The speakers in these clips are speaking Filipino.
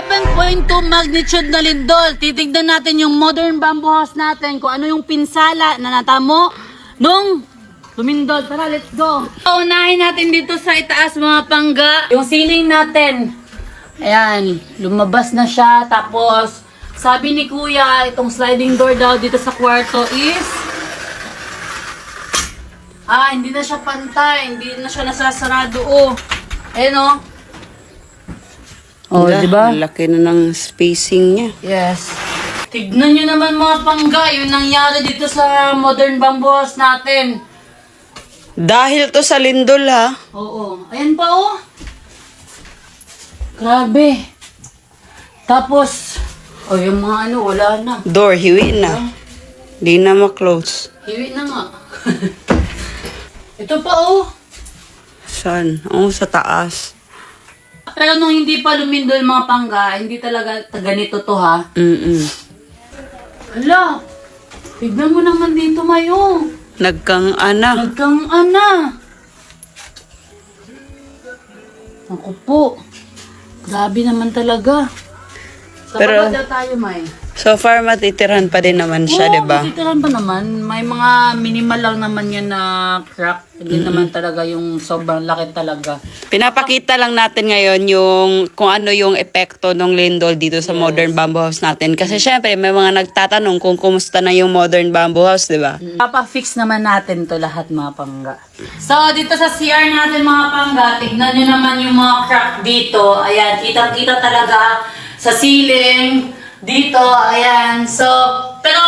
7.2 magnitude na lindol. Titignan natin yung modern bamboo house natin, kung ano yung pinsala na natamo nung lumindol. Tara, let's go. Unahin natin dito sa itaas mga pangga. Yung ceiling natin. Ayan, lumabas na siya. Tapos, sabi ni kuya, itong sliding door daw dito sa kwarto is hindi na siya pantay. Hindi na siya nasasarado. Ayan o. Diba? Laki na ng spacing niya. Yes. Tignan nyo naman mga pangga, yung nangyari dito sa modern bamboo house natin. Dahil to sa lindol ha. Oo. Ayan pa Grabe. Tapos, yung mga wala na. Door, hiwi na. Di na ma-close. Hiwi na nga. Ito pa Saan? Sa taas. Pero nung hindi pa lumindol mga pangga, hindi talaga ganito to ha. Hala, tignan mo naman dito Mayo. Nagkang-ana. Ako po. Grabe naman talaga. Sa Pero, baba daw tayo, May. So far, matitiran pa din naman siya, Oo, diba? matitiran pa naman. May mga minimal lang naman yan na crack. Hindi naman talaga yung sobrang laki talaga. Pinapakita lang natin ngayon yung kung ano yung epekto ng lindol dito sa modern bamboo house natin. Kasi syempre, may mga nagtatanong kung kumusta na yung modern bamboo house, diba? Papa-fix naman natin to lahat mga pangga. So, dito sa CR natin mga pangga, tignan nyo naman yung mga crack dito. Ayan, kitang-kita talaga sa ceiling. Dito, ayan. So, pero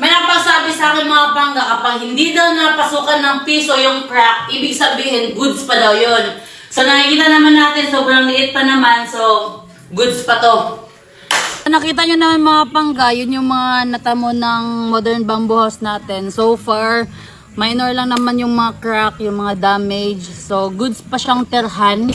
may napasabi sa akin mga pangga, kapag hindi daw napasukan ng piso yung crack, ibig sabihin, goods pa daw yun. So, nakikita naman natin, sobrang liit pa naman. So, goods pa to. Nakita nyo naman mga pangga, yun yung mga natamo ng modern bamboo house natin. So far, minor lang naman yung mga crack, yung mga damage. So, goods pa siyang terhan.